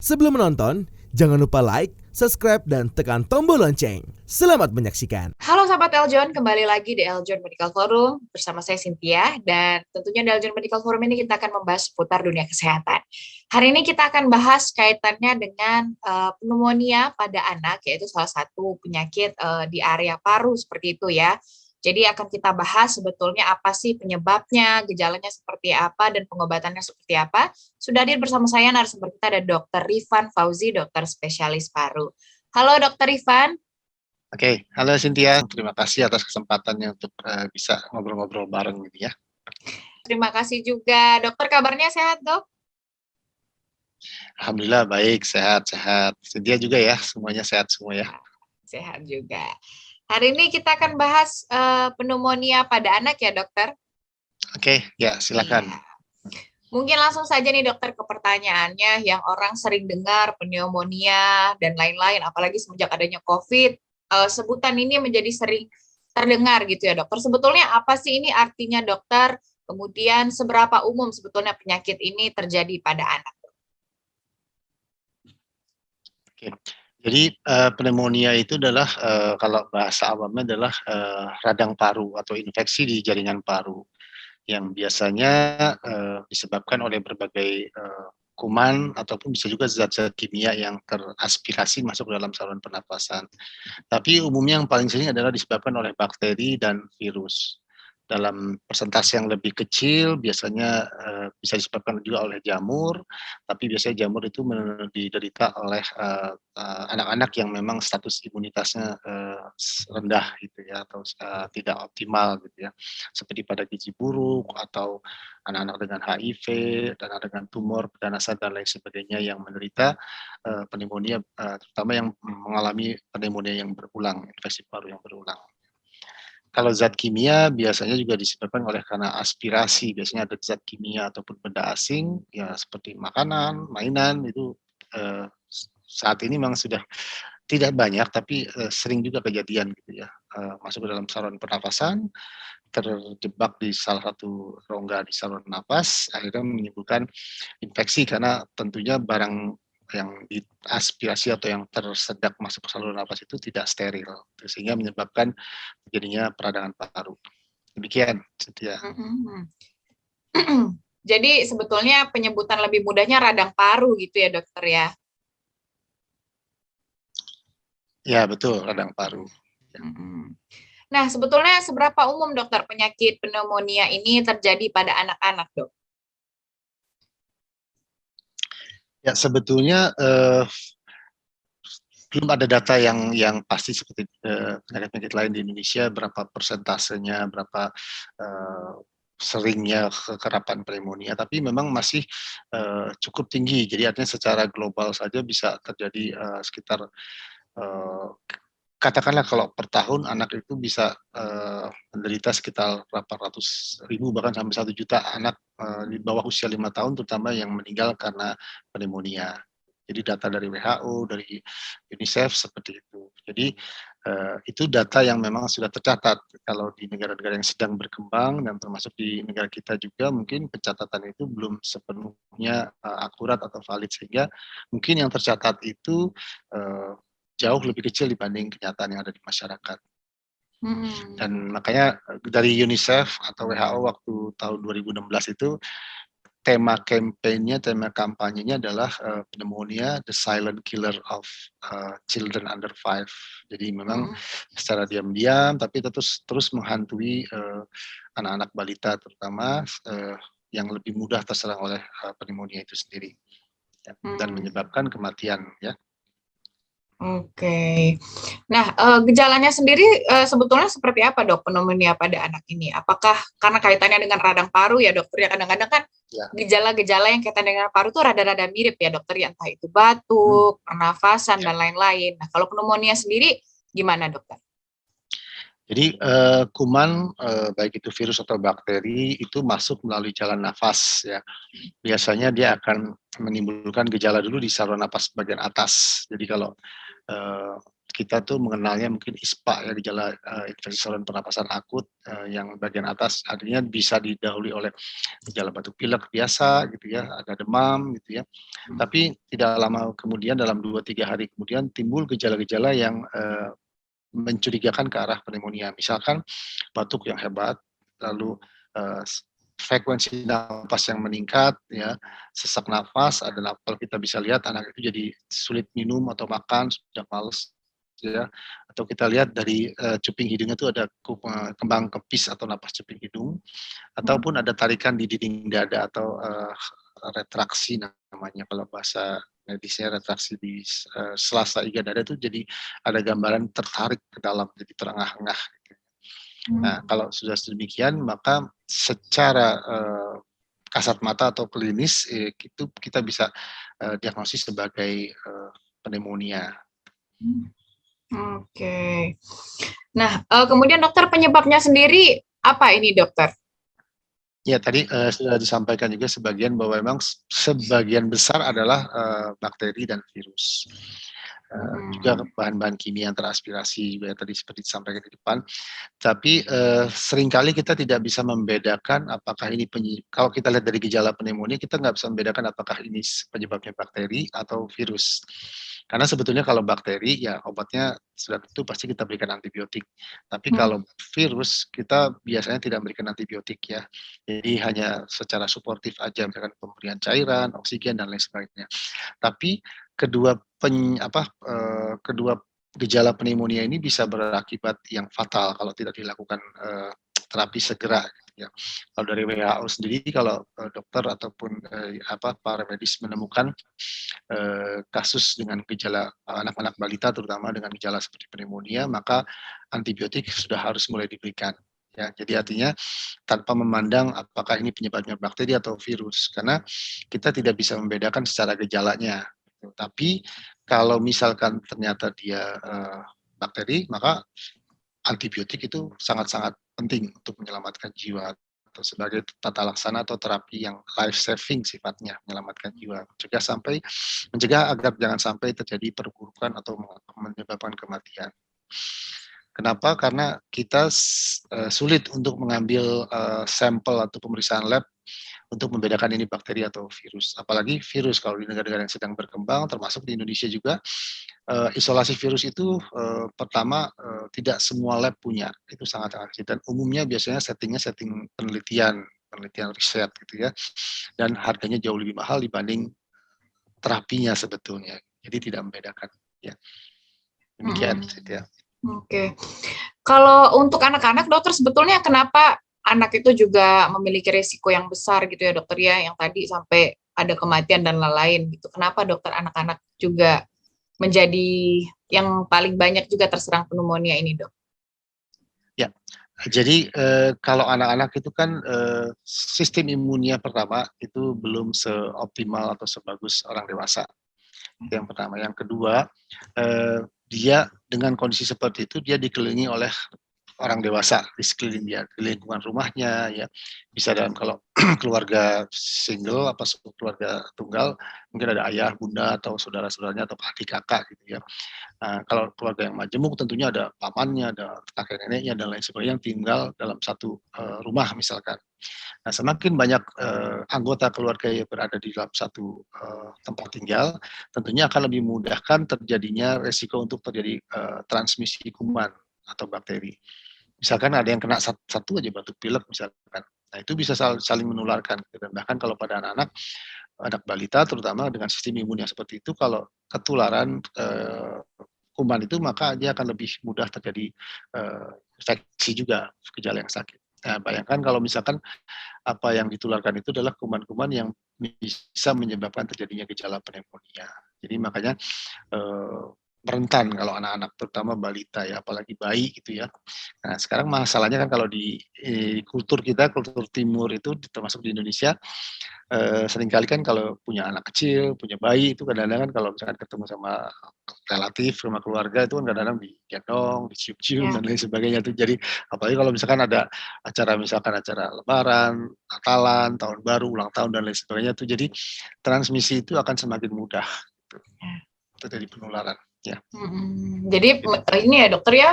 Sebelum menonton, jangan lupa like, subscribe, dan tekan tombol lonceng. Selamat menyaksikan. Halo sahabat Eljon, kembali lagi di Eljon Medical Forum bersama saya Cynthia, dan tentunya di Eljon Medical Forum ini kita akan membahas seputar dunia kesehatan. Hari ini kita akan bahas kaitannya dengan pneumonia pada anak, yaitu salah satu penyakit di area paru seperti itu ya. Jadi akan kita bahas sebetulnya apa sih penyebabnya, gejalanya seperti apa, dan pengobatannya seperti apa. Sudah hadir bersama saya narasumber kita ada Dr. Rifan Fauzi, dokter spesialis paru. Halo Dr. Rifan. Oke, halo Cynthia. Terima kasih atas kesempatannya untuk bisa ngobrol-ngobrol bareng gitu ya. Terima kasih juga. Dokter, kabarnya sehat, Dok? Alhamdulillah baik, sehat-sehat. Cynthia juga ya, semuanya sehat semua ya. Sehat juga. Hari ini kita akan bahas pneumonia pada anak ya, Dokter? Oke, ya silakan. Iya. Mungkin langsung saja nih dokter ke pertanyaannya yang orang sering dengar pneumonia dan lain-lain, apalagi semenjak adanya COVID, sebutan ini menjadi sering terdengar gitu ya dokter. Sebetulnya apa sih ini artinya dokter? Kemudian seberapa umum sebetulnya penyakit ini terjadi pada anak? Oke. Jadi pneumonia itu adalah kalau bahasa awamnya adalah radang paru atau infeksi di jaringan paru yang biasanya disebabkan oleh berbagai kuman ataupun bisa juga zat-zat kimia yang teraspirasi masuk ke dalam saluran pernapasan. Tapi umumnya yang paling sering adalah disebabkan oleh bakteri dan virus. Dalam persentase yang lebih kecil biasanya bisa disebabkan juga oleh jamur, tapi biasanya jamur itu diderita oleh anak-anak yang memang status imunitasnya rendah gitu ya, atau tidak optimal gitu ya, seperti pada gizi buruk atau anak-anak dengan HIV dan anak dengan tumor berdarah dan lain sebagainya yang menderita pneumonia, terutama yang mengalami pneumonia yang berulang, infeksi paru yang berulang. Kalau zat kimia biasanya juga disebabkan oleh karena aspirasi, biasanya ada zat kimia ataupun benda asing, ya seperti makanan, mainan, itu saat ini memang sudah tidak banyak, tapi sering juga kejadian gitu ya, masuk ke dalam saluran pernafasan, terjebak di salah satu rongga di saluran napas, akhirnya menimbulkan infeksi karena tentunya barang yang diaspirasi atau yang tersedak masuk ke saluran napas itu tidak steril, sehingga menyebabkan terjadinya peradangan paru. Demikian, Cynthia. Jadi sebetulnya penyebutan lebih mudahnya radang paru gitu ya dokter ya? Ya betul, radang paru. Nah sebetulnya seberapa umum dokter penyakit pneumonia ini terjadi pada anak-anak dok? Ya sebetulnya belum ada data yang pasti seperti penyakit-penyakit lain di Indonesia, berapa persentasenya, berapa seringnya kekerapan pneumonia, tapi memang masih cukup tinggi. Jadi artinya secara global saja bisa terjadi sekitar katakanlah kalau per tahun anak itu bisa menderita sekitar berapa ratus ribu bahkan sampai 1 juta anak di bawah usia 5 tahun terutama yang meninggal karena pneumonia. Jadi data dari WHO, dari UNICEF seperti itu. Jadi itu data yang memang sudah tercatat. Kalau di negara-negara yang sedang berkembang dan termasuk di negara kita juga mungkin pencatatan itu belum sepenuhnya akurat atau valid, sehingga mungkin yang tercatat itu jauh lebih kecil dibanding kenyataan yang ada di masyarakat. Dan makanya dari UNICEF atau WHO waktu tahun 2016 itu tema kampanyenya adalah pneumonia, the silent killer of children under 5. Jadi memang secara diam-diam tapi terus menghantui anak-anak balita terutama yang lebih mudah terserang oleh pneumonia itu sendiri ya, dan menyebabkan kematian ya. Oke. Nah, gejalanya sendiri sebetulnya seperti apa dok pneumonia pada anak ini? Apakah karena kaitannya dengan radang paru ya dokter? Ya kadang-kadang kan gejala-gejala yang kaitan dengan paru itu rada-rada mirip ya dokter ya, entah itu batuk, pernafasan dan lain-lain. Nah, kalau pneumonia sendiri gimana dokter? Jadi kuman baik itu virus atau bakteri itu masuk melalui jalan nafas ya. Biasanya dia akan menimbulkan gejala dulu di saluran nafas bagian atas. Jadi kalau kita tuh mengenalnya mungkin ISPA ya, gejala infeksi saluran pernapasan akut yang bagian atas artinya bisa didahului oleh gejala batuk pilek biasa gitu ya, ada demam gitu ya. Tapi tidak lama kemudian dalam 2-3 hari kemudian timbul gejala-gejala yang mencurigakan ke arah pneumonia. Misalkan batuk yang hebat, lalu frekuensi nafas yang meningkat ya, sesak nafas, kalau kita bisa lihat anak itu jadi sulit minum atau makan, sudah males ya, atau kita lihat dari cuping hidungnya itu ada kembang kempis atau napas cuping hidung, ataupun ada tarikan di dinding dada atau retraksi namanya kalau bahasa medisnya, retraksi di sela iga dada itu jadi ada gambaran tertarik ke dalam, jadi terengah-engah. Nah, kalau sudah sedemikian maka secara kasat mata atau klinis itu kita bisa diagnosis sebagai pneumonia. Oke. Nah, kemudian dokter, penyebabnya sendiri apa ini, dokter? Ya, tadi sudah disampaikan juga sebagian bahwa memang sebagian besar adalah bakteri dan virus. Juga bahan-bahan kimia yang teraspirasi juga tadi seperti disampaikan di depan. Tapi seringkali kita tidak bisa membedakan apakah ini kalau kita lihat dari gejala pneumonia kita nggak bisa membedakan apakah ini penyebabnya bakteri atau virus. Karena sebetulnya kalau bakteri ya obatnya sudah tentu pasti kita berikan antibiotik. Tapi kalau virus kita biasanya tidak memberikan antibiotik ya. Jadi hanya secara suportif aja, misalkan pemberian cairan, oksigen dan lain sebagainya. Tapi kedua kedua gejala pneumonia ini bisa berakibat yang fatal kalau tidak dilakukan terapi segera. Ya. Kalau dari WHO sendiri, kalau dokter ataupun para medis menemukan kasus dengan gejala anak-anak balita, terutama dengan gejala seperti pneumonia, maka antibiotik sudah harus mulai diberikan. Ya, jadi artinya tanpa memandang apakah ini penyebabnya bakteri atau virus, karena kita tidak bisa membedakan secara gejalanya. Tapi kalau misalkan ternyata dia bakteri, maka antibiotik itu sangat-sangat penting untuk menyelamatkan jiwa atau sebagai tata laksana atau terapi yang life saving sifatnya, menyelamatkan jiwa, mencegah agar jangan sampai terjadi perburukan atau menyebabkan kematian. Kenapa? Karena kita sulit untuk mengambil sampel atau pemeriksaan lab untuk membedakan ini bakteri atau virus. Apalagi virus kalau di negara-negara yang sedang berkembang, termasuk di Indonesia juga, isolasi virus itu pertama tidak semua lab punya, itu sangat-sangat kecil. Dan umumnya biasanya setting penelitian riset gitu ya, dan harganya jauh lebih mahal dibanding terapinya sebetulnya. Jadi tidak membedakan. Ya. Demikian, ya. Oke. Kalau untuk anak-anak, dokter, sebetulnya kenapa anak itu juga memiliki risiko yang besar gitu ya, dokter ya, yang tadi sampai ada kematian dan lain-lain gitu. Kenapa dokter anak-anak juga menjadi yang paling banyak juga terserang pneumonia ini, dok? Ya, jadi kalau anak-anak itu kan sistem imunnya pertama itu belum seoptimal atau sebagus orang dewasa. Yang pertama. Yang kedua, dia dengan kondisi seperti itu dia dikelilingi oleh orang dewasa di sekeliling dia, di lingkungan rumahnya ya. Bisa dalam kalau keluarga single apa keluarga tunggal, mungkin ada ayah, bunda atau saudara-saudaranya atau adik kakak gitu ya. Nah, kalau keluarga yang majemuk tentunya ada pamannya, ada kakek neneknya dan lain sebagainya yang tinggal dalam satu rumah misalkan. Nah, semakin banyak anggota keluarga yang berada di dalam satu tempat tinggal, tentunya akan lebih memudahkan terjadinya resiko untuk terjadi transmisi kuman atau bakteri. Misalkan ada yang kena satu aja batuk pilek misalkan. Nah, itu bisa saling menularkan. Dan bahkan kalau pada anak balita terutama dengan sistem imun yang seperti itu, kalau ketularan kuman itu maka dia akan lebih mudah terjadi infeksi juga, gejala yang sakit. Nah, bayangkan kalau misalkan apa yang ditularkan itu adalah kuman-kuman yang bisa menyebabkan terjadinya gejala pneumonia. Jadi makanya rentan kalau anak-anak, terutama balita ya, apalagi bayi gitu ya. Nah, sekarang masalahnya kan kalau di kultur kita, kultur timur itu termasuk di Indonesia, seringkali kan kalau punya anak kecil, punya bayi itu kadang-kadang kan kalau misalkan ketemu sama relatif, sama keluarga itu kan kadang-kadang digendong, dicium-cium dan lain sebagainya tuh. Jadi apalagi kalau misalkan ada acara lebaran, Natalan, tahun baru, ulang tahun dan lain sebagainya tuh. Jadi transmisi itu akan semakin mudah gitu. Terjadi penularan. Jadi ini ya dokter ya,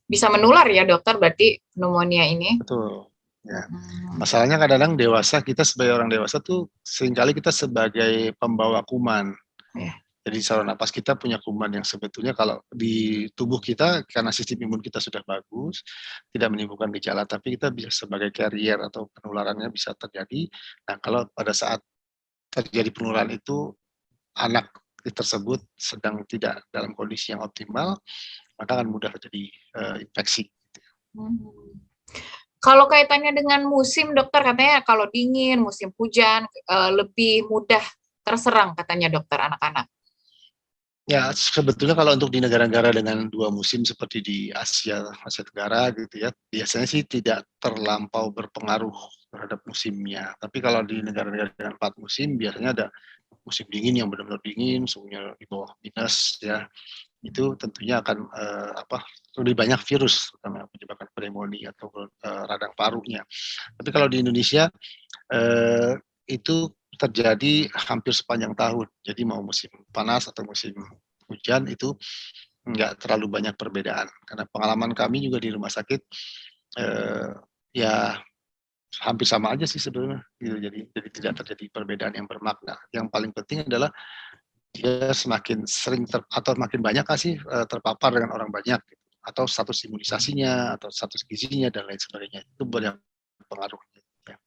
bisa menular ya dokter berarti pneumonia ini. Betul. Ya. Masalahnya kadang-kadang dewasa, kita sebagai orang dewasa tuh seringkali kita sebagai pembawa kuman. Ya. Jadi saluran napas kita punya kuman yang sebetulnya kalau di tubuh kita karena sistem imun kita sudah bagus, tidak menimbulkan gejala, tapi kita bisa sebagai carrier atau penularannya bisa terjadi. Nah, kalau pada saat terjadi penularan itu anak tersebut sedang tidak dalam kondisi yang optimal, maka akan mudah terjadi infeksi. Kalau kaitannya dengan musim, dokter katanya kalau dingin, musim hujan lebih mudah terserang katanya dokter anak-anak. Ya, sebetulnya kalau untuk di negara-negara dengan 2 musim seperti di Asia Tenggara gitu ya, biasanya sih tidak terlampau berpengaruh terhadap musimnya. Tapi kalau di negara-negara dengan 4 musim, biasanya ada musim dingin yang benar-benar dingin, suhunya di bawah minus ya. Itu tentunya akan lebih banyak virus terutama yang menyebabkan pneumonia atau radang parunya. Tapi kalau di Indonesia itu terjadi hampir sepanjang tahun. Jadi mau musim panas atau musim hujan itu nggak terlalu banyak perbedaan. Karena pengalaman kami juga di rumah sakit ya hampir sama aja sih sebenarnya. Gitu. Jadi tidak terjadi perbedaan yang bermakna. Yang paling penting adalah dia semakin sering atau makin banyak sih terpapar dengan orang banyak, gitu. Atau status imunisasinya atau status gizinya dan lain sebagainya, itu banyak pengaruhnya. Ya.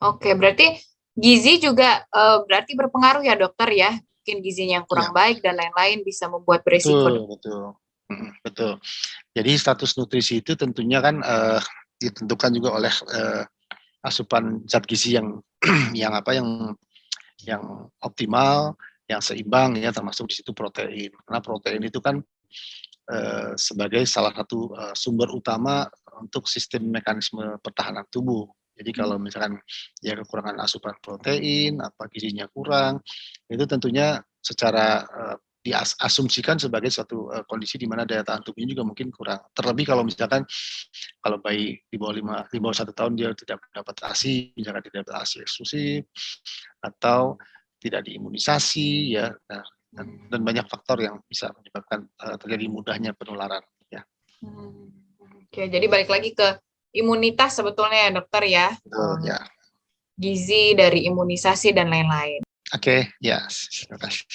Oke, berarti gizi juga berarti berpengaruh ya dokter ya, mungkin gizinya yang kurang baik dan lain-lain bisa membuat beresiko. Betul. Jadi status nutrisi itu tentunya kan ditentukan juga oleh asupan zat gizi yang optimal, yang seimbang ya, termasuk di situ protein. Karena protein itu kan sebagai salah satu sumber utama untuk sistem mekanisme pertahanan tubuh. Jadi kalau misalkan dia kekurangan asupan protein, gizinya kurang, itu tentunya secara diasumsikan sebagai suatu kondisi di mana daya tahan tubuhnya juga mungkin kurang. Terlebih kalau misalkan kalau bayi di bawah 1 tahun dia tidak mendapat ASI, misalkan tidak dapat ASI eksklusif atau tidak diimunisasi ya, dan banyak faktor yang bisa menyebabkan terjadi mudahnya penularan ya. Oke, jadi balik lagi ke imunitas sebetulnya ya dokter ya. Ya. Gizi dari imunisasi dan lain-lain. Oke, ya. Terima kasih.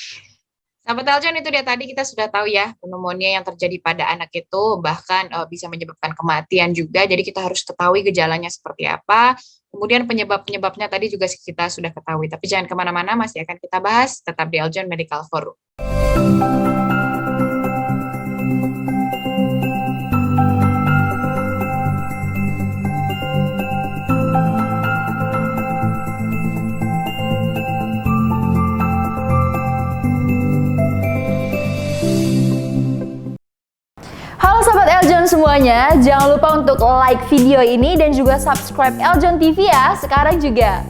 Sahabat Aljon, itu dia tadi kita sudah tahu ya, pneumonia yang terjadi pada anak itu bahkan bisa menyebabkan kematian juga. Jadi kita harus ketahui gejalanya seperti apa. Kemudian penyebab-penyebabnya tadi juga kita sudah ketahui. Tapi jangan kemana-mana, masih akan kita bahas. Tetap di Aljon Medical Forum. Semuanya, jangan lupa untuk like video ini dan juga subscribe Eljon TV ya, sekarang juga.